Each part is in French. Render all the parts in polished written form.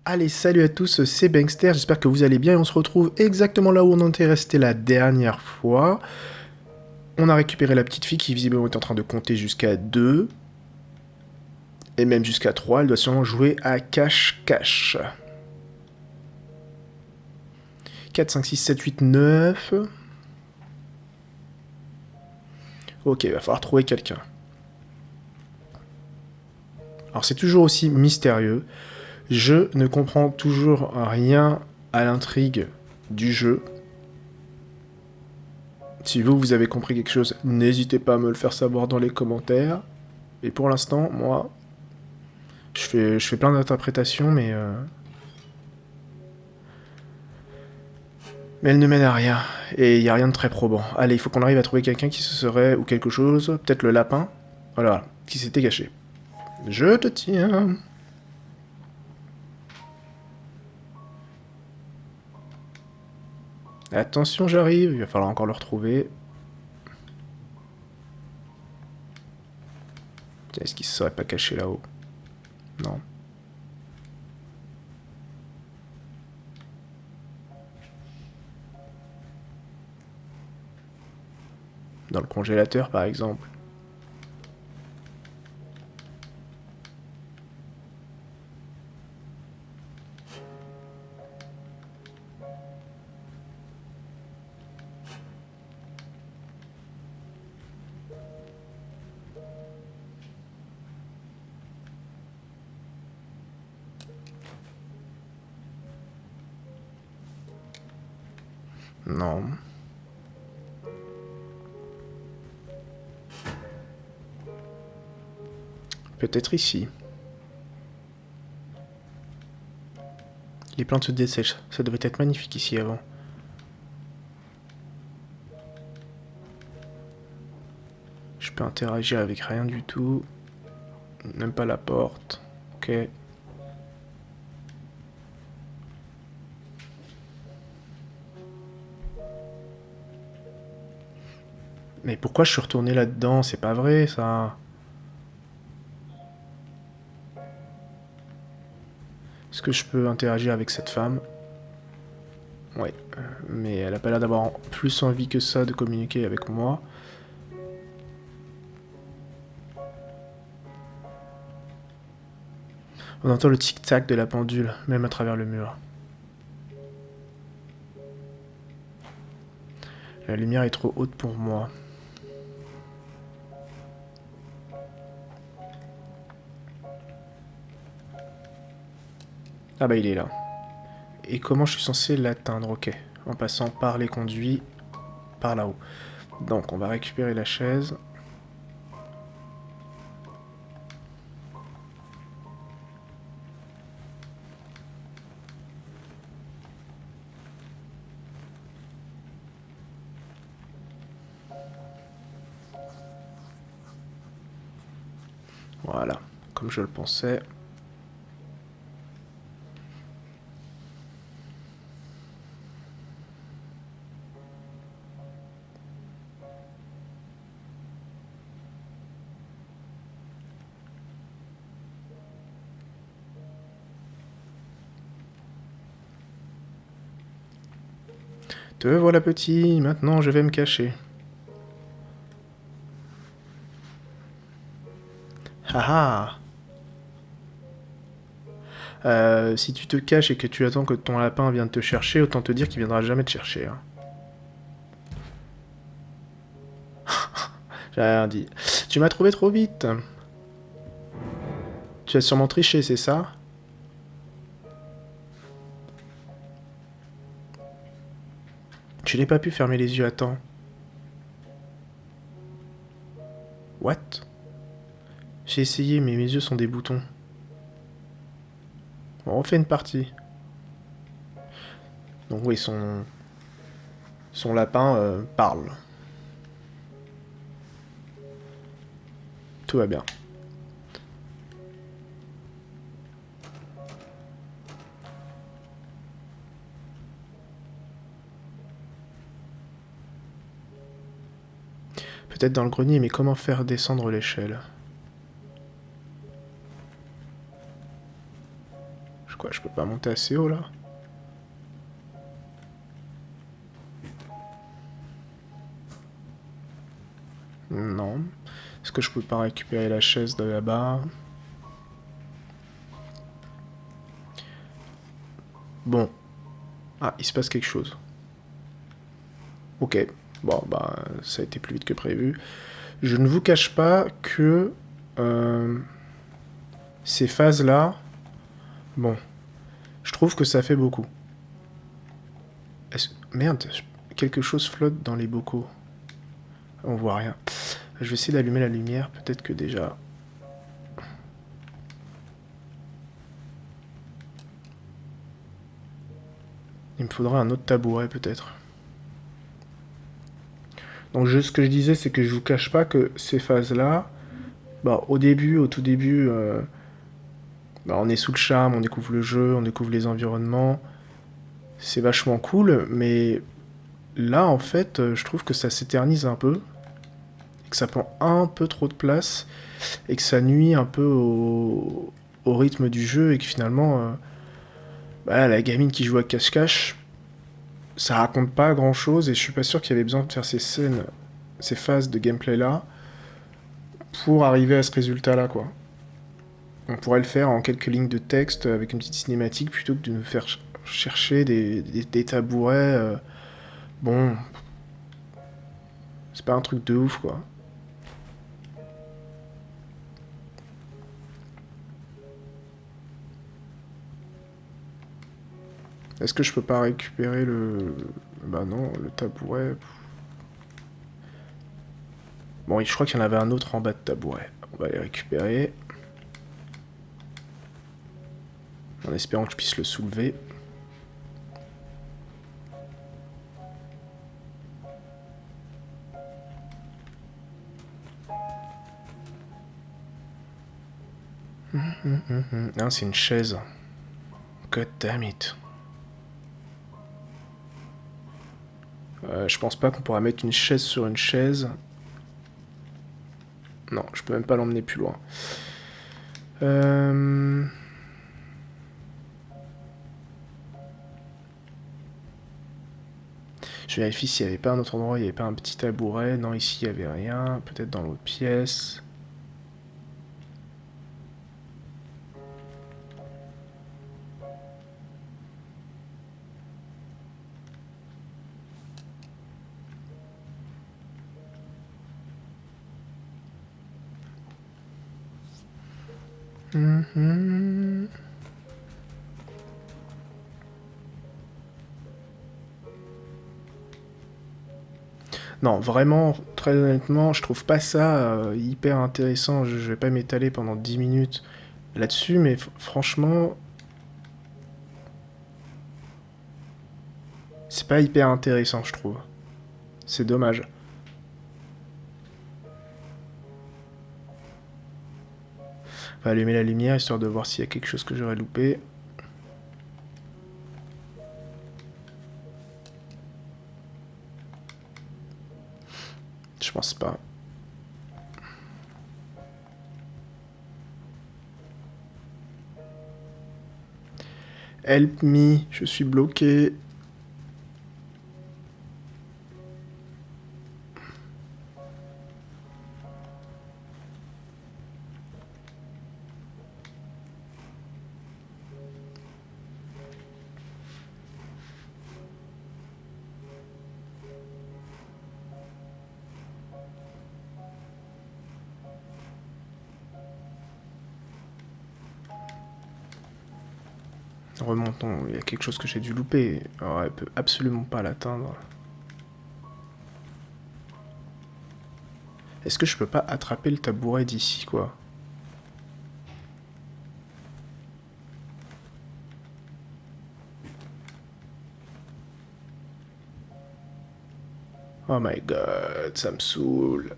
Allez, salut à tous, c'est Bankster, j'espère que vous allez bien et on se retrouve exactement là où on en était resté la dernière fois. On a récupéré la petite fille qui visiblement est en train de compter jusqu'à 2. Et même jusqu'à 3, elle doit sûrement jouer à cache-cache. 4, 5, 6, 7, 8, 9. Ok, il va falloir trouver quelqu'un. Alors c'est toujours aussi mystérieux. Je ne comprends toujours rien à l'intrigue du jeu. Si vous avez compris quelque chose, n'hésitez pas à me le faire savoir dans les commentaires. Et pour l'instant, moi, je fais plein d'interprétations, mais elle ne mène à rien. Et il n'y a rien de très probant. Allez, il faut qu'on arrive à trouver quelqu'un qui se serait, ou quelque chose, peut-être le lapin, voilà, qui s'était caché. Je te tiens. Attention, j'arrive, il va falloir encore le retrouver. Est-ce qu'il se serait pas caché là-haut? Non. Dans le congélateur, par exemple. Non. Peut-être ici. Les plantes se dessèchent. Ça devait être magnifique ici avant. Je peux interagir avec rien du tout. Même pas la porte. Ok. Mais pourquoi je suis retourné là-dedans? C'est pas vrai, ça. Est-ce que je peux interagir avec cette femme? Ouais. Mais elle a pas l'air d'avoir plus envie que ça de communiquer avec moi. On entend le tic-tac de la pendule, même à travers le mur. La lumière est trop haute pour moi. Ah bah il est là. Et comment je suis censé l'atteindre? Ok. En passant par les conduits, par là-haut. Donc on va récupérer la chaise. Voilà, comme je le pensais. Te voilà petit, maintenant je vais me cacher. Haha. Si tu te caches et que tu attends que ton lapin vienne te chercher, autant te dire qu'il viendra jamais te chercher. Hein. J'ai rien dit. Tu m'as trouvé trop vite. Tu as sûrement triché, c'est ça? Tu n'ai pas pu fermer les yeux à temps. What? J'ai essayé, mais mes yeux sont des boutons. On refait une partie. Donc oui, son lapin parle. Tout va bien. Peut-être dans le grenier, mais comment faire descendre l'échelle? peux pas monter assez haut là. Non. Est-ce que je peux pas récupérer la chaise de là-bas? Bon. Ah, il se passe quelque chose. Ok. Bon, bah, ça a été plus vite que prévu. Je ne vous cache pas que ces phases-là, bon, je trouve que ça fait beaucoup. Merde, quelque chose flotte dans les bocaux. On voit rien. Je vais essayer d'allumer la lumière, peut-être que déjà... Il me faudra un autre tabouret, peut-être. Donc ce que je disais, c'est que je vous cache pas que ces phases-là, bah, au début, au tout début, bah, on est sous le charme, on découvre le jeu, on découvre les environnements. C'est vachement cool, mais là, en fait, je trouve que ça s'éternise un peu, et que ça prend un peu trop de place, et que ça nuit un peu au rythme du jeu, et que finalement, bah, la gamine qui joue à cache-cache, ça raconte pas grand-chose, et je suis pas sûr qu'il y avait besoin de faire ces scènes, ces phases de gameplay-là, pour arriver à ce résultat-là, quoi. On pourrait le faire en quelques lignes de texte avec une petite cinématique plutôt que de nous faire chercher des tabourets. Bon, c'est pas un truc de ouf, quoi. Est-ce que je peux pas récupérer le... Bah non, le tabouret... Bon, je crois qu'il y en avait un autre en bas de tabouret. On va les récupérer. En espérant que je puisse le soulever. Non, c'est une chaise. God damn it. Je pense pas qu'on pourra mettre une chaise sur une chaise. Non, je peux même pas l'emmener plus loin. Je vérifie s'il n'y avait pas un autre endroit, il n'y avait pas un petit tabouret. Non, ici, il n'y avait rien. Peut-être dans l'autre pièce. Non, vraiment, très honnêtement, je trouve pas ça hyper intéressant. Je vais pas m'étaler pendant 10 minutes là-dessus, mais franchement, c'est pas hyper intéressant, je trouve. C'est dommage. On va allumer la lumière histoire de voir s'il y a quelque chose que j'aurais loupé. Je pense pas. Help me, je suis bloqué. Remontons, il y a quelque chose que j'ai dû louper. Alors, elle peut absolument pas l'atteindre. Est-ce que je peux pas attraper le tabouret d'ici, quoi? Oh my god, ça me saoule.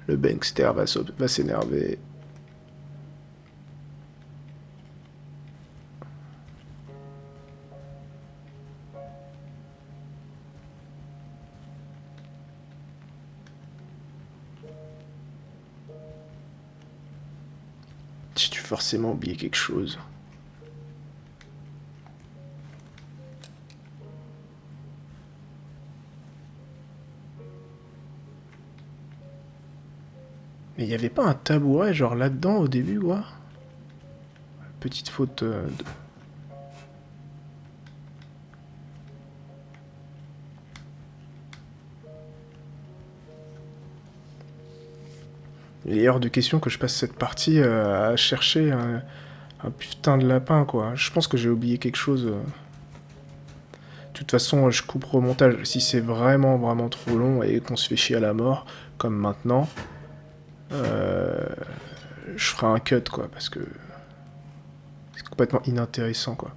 Le bankster va s'énerver. J'ai dû forcément oublier quelque chose. Mais il n'y avait pas un tabouret genre là-dedans au début, quoi? Petite faute de... Il est hors de question que je passe cette partie à chercher un putain de lapin, quoi. Je pense que j'ai oublié quelque chose. De toute façon, je coupe au montage. Si c'est vraiment, vraiment trop long et qu'on se fait chier à la mort, comme maintenant, je ferai un cut, quoi, parce que c'est complètement inintéressant, quoi.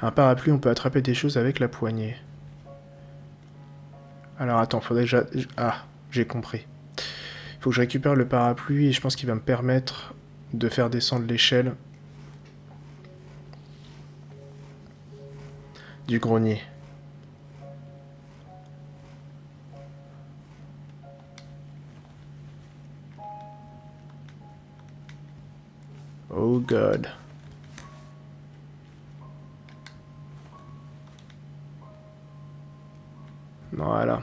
Un parapluie, on peut attraper des choses avec la poignée. Alors attends, faudrait que ah, j'ai compris. Il faut que je récupère le parapluie et je pense qu'il va me permettre de faire descendre l'échelle du grenier. Oh god. Voilà.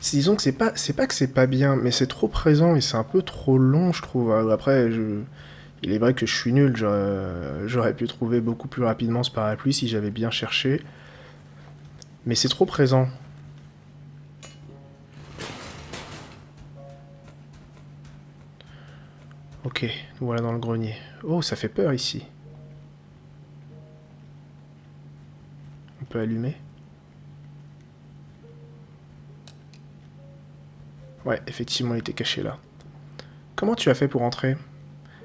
Disons que c'est pas que c'est pas bien, mais c'est trop présent et c'est un peu trop long, je trouve. Après, il est vrai que je suis nul. J'aurais pu trouver beaucoup plus rapidement ce parapluie si j'avais bien cherché. Mais c'est trop présent. Ok, nous voilà dans le grenier. Oh, ça fait peur ici. On peut allumer. Ouais, effectivement, il était caché là. Comment tu as fait pour entrer?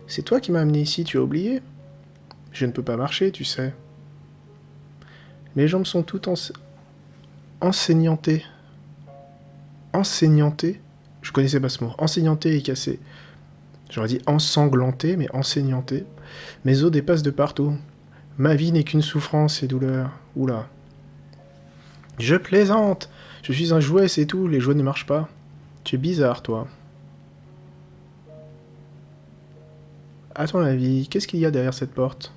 C'est toi qui m'as amené ici, tu as oublié? Je ne peux pas marcher, tu sais. Mes jambes sont toutes enseignantées. Enseignantées? Je connaissais pas ce mot. Enseignantées et cassées. J'aurais dit ensanglantées, mais enseignantées. Mes os dépassent de partout. Ma vie n'est qu'une souffrance et douleur. Oula. Je plaisante. Je suis un jouet, c'est tout. Les jouets ne marchent pas. Tu es bizarre, toi. À ton avis, qu'est-ce qu'il y a derrière cette porte?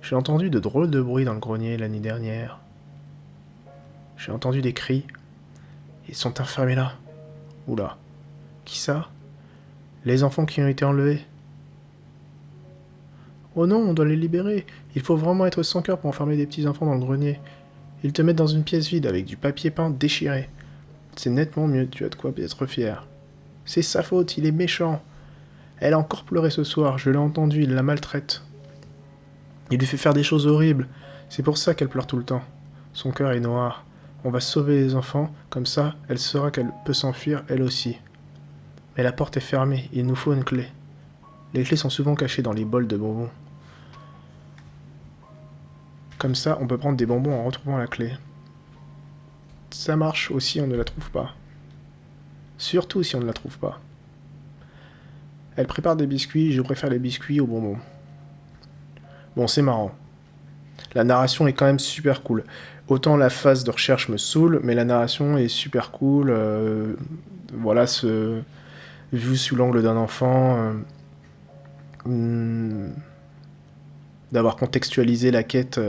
J'ai entendu de drôles de bruits dans le grenier l'année dernière. J'ai entendu des cris. Ils sont enfermés là. Oula. Qui ça? Les enfants qui ont été enlevés. Oh non, on doit les libérer. Il faut vraiment être sans cœur pour enfermer des petits enfants dans le grenier. Ils te mettent dans une pièce vide avec du papier peint déchiré. C'est nettement mieux, tu as de quoi être fier. C'est sa faute, il est méchant. Elle a encore pleuré ce soir, je l'ai entendu, il la maltraite. Il lui fait faire des choses horribles. C'est pour ça qu'elle pleure tout le temps. Son cœur est noir. On va sauver les enfants, comme ça, elle saura qu'elle peut s'enfuir, elle aussi. Mais la porte est fermée, il nous faut une clé. Les clés sont souvent cachées dans les bols de bonbons. Comme ça, on peut prendre des bonbons en retrouvant la clé. Ça marche aussi, on ne la trouve pas. Surtout si on ne la trouve pas. Elle prépare des biscuits, je préfère les biscuits aux bonbons. Bon, c'est marrant. La narration est quand même super cool. Autant la phase de recherche me saoule, mais la narration est super cool. Voilà, vu sous l'angle d'un enfant, d'avoir contextualisé la quête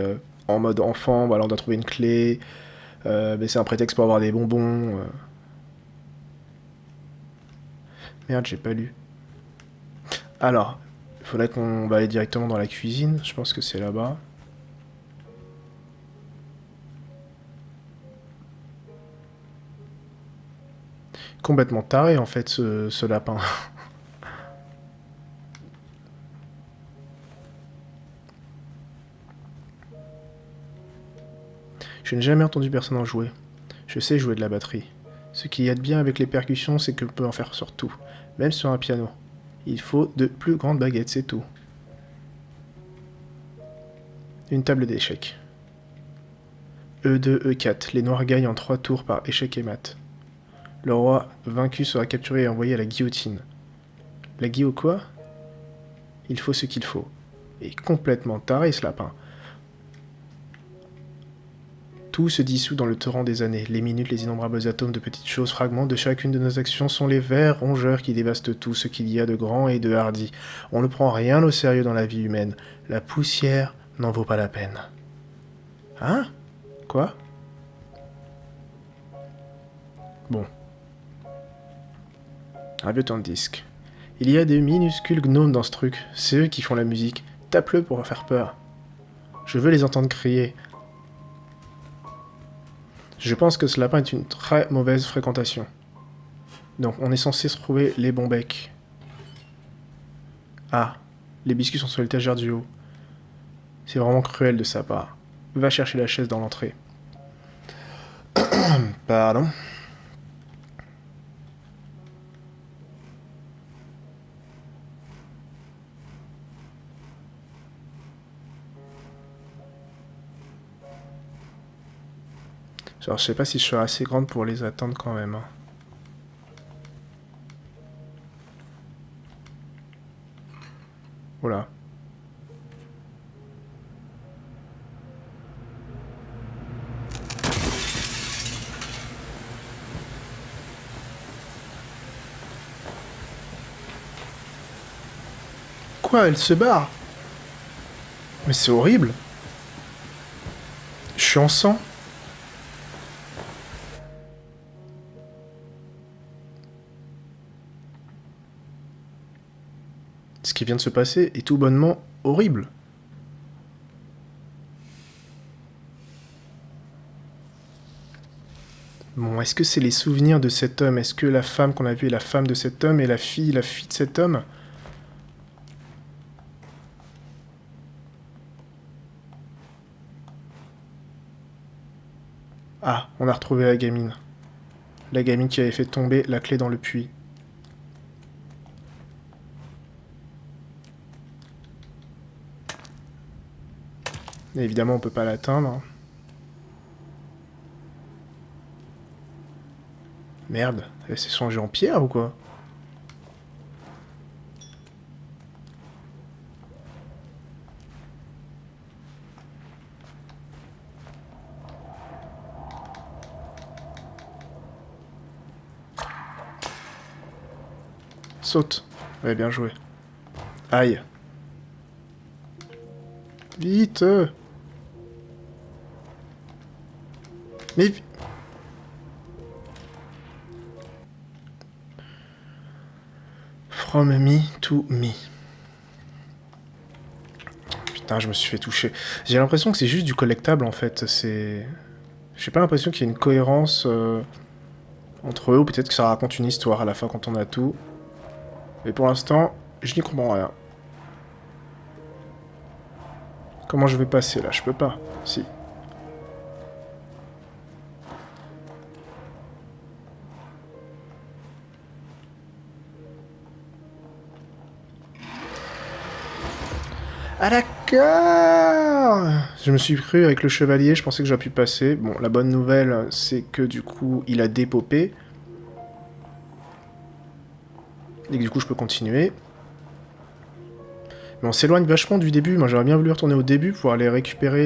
en mode enfant. Voilà, on doit trouver une clé. Mais c'est un prétexte pour avoir des bonbons. Merde, j'ai pas lu. Alors, il faudrait qu'on va aller directement dans la cuisine. Je pense que c'est là-bas. Complètement taré en fait ce lapin. Je n'ai jamais entendu personne en jouer. Je sais jouer de la batterie. Ce qu'il y a de bien avec les percussions, c'est que l'on peut en faire sur tout, même sur un piano. Il faut de plus grandes baguettes, c'est tout. Une table d'échecs. E2, E4. Les noirs gagnent en 3 tours par échec et mat. Le roi vaincu sera capturé et envoyé à la guillotine. La guillotine quoi? Il faut ce qu'il faut. Il est complètement taré, ce lapin. Tout se dissout dans le torrent des années. Les minutes, les innombrables atomes de petites choses, fragments de chacune de nos actions sont les vers rongeurs qui dévastent tout ce qu'il y a de grand et de hardi. On ne prend rien au sérieux dans la vie humaine. La poussière n'en vaut pas la peine. Hein? Quoi? Bon. Un vieux temps de disque. Il y a des minuscules gnomes dans ce truc. C'est eux qui font la musique. Tape-le pour faire peur. Je veux les entendre crier. Je pense que ce lapin est une très mauvaise fréquentation. Donc on est censé se trouver les bons becs. Ah, les biscuits sont sur l'étagère du haut. C'est vraiment cruel de sa part. Va chercher la chaise dans l'entrée. Pardon. Genre, je sais pas si je serai assez grande pour les attendre quand même. Hein. Voilà. Quoi, elle se barre? Mais c'est horrible. Je suis en sang. Ce qui vient de se passer est tout bonnement horrible. Bon, est-ce que c'est les souvenirs de cet homme? Est-ce que la femme qu'on a vue est la femme de cet homme et la fille de cet homme? Ah, on a retrouvé la gamine. La gamine qui avait fait tomber la clé dans le puits. Et évidemment, on peut pas l'atteindre. Merde, elle s'est changée en pierre ou quoi? Saute. Ouais, bien joué. Aïe. Vite. Mais... From me to me. Putain, je me suis fait toucher. J'ai l'impression que c'est juste du collectable en fait. C'est... J'ai pas l'impression qu'il y ait une cohérence entre eux, ou peut-être que ça raconte une histoire à la fin quand on a tout. Mais pour l'instant, je n'y comprends rien. Comment je vais passer là? Je peux pas. Si. Ah d'accord. Je me suis cru avec le chevalier, je pensais que j'aurais pu passer. Bon, la bonne nouvelle, c'est que du coup, il a dépopé. Et que du coup, je peux continuer. Mais on s'éloigne vachement du début. Moi, j'aurais bien voulu retourner au début pour aller récupérer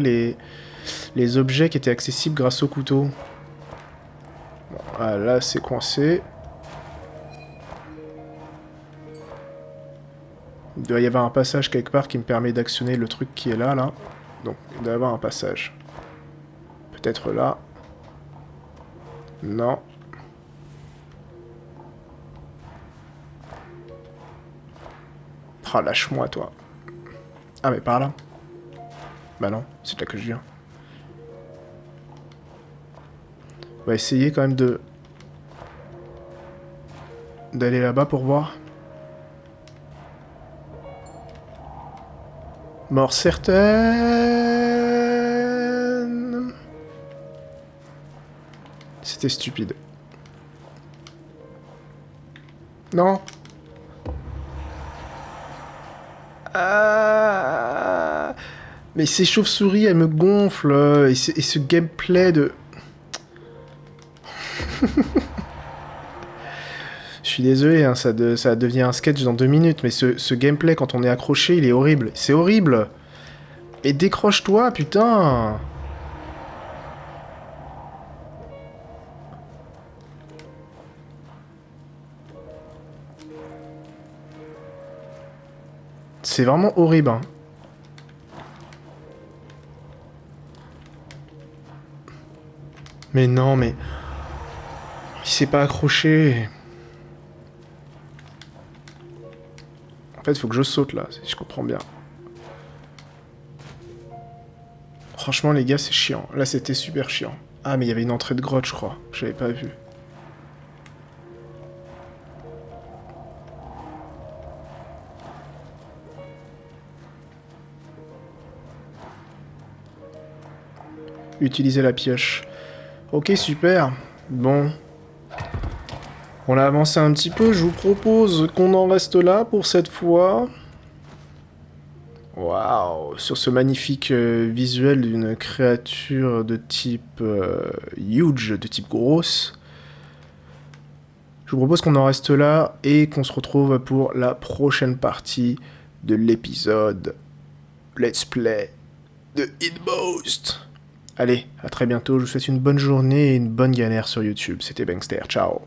les objets qui étaient accessibles grâce au couteau. Bon, ah, là, c'est coincé. Il doit y avoir un passage quelque part qui me permet d'actionner le truc qui est là. Donc, il doit y avoir un passage. Peut-être là. Non. Ah, lâche-moi, toi. Ah, mais par là. Bah non, c'est de là que je viens. On va essayer quand même d'aller là-bas pour voir. Mort certaine. C'était stupide. Non. Ah. Mais ces chauves-souris, elles me gonflent. Et ce gameplay de... Je suis désolé, hein, ça devient un sketch dans 2 minutes, mais ce gameplay, quand on est accroché, il est horrible. C'est horrible. Et décroche-toi, putain. C'est vraiment horrible, hein. Mais non, mais... Il s'est pas accroché. En fait, il faut que je saute, là, si je comprends bien. Franchement, les gars, c'est chiant. Là, c'était super chiant. Ah, mais il y avait une entrée de grotte, je crois. J'avais pas vu. Utiliser la pioche. Ok, super. Bon. On a avancé un petit peu. Je vous propose qu'on en reste là pour cette fois. Waouh. Sur ce magnifique visuel d'une créature de type huge, de type grosse. Je vous propose qu'on en reste là et qu'on se retrouve pour la prochaine partie de l'épisode Let's Play de Hitboast. Allez, à très bientôt, je vous souhaite une bonne journée et une bonne galère sur YouTube. C'était Bankster, ciao.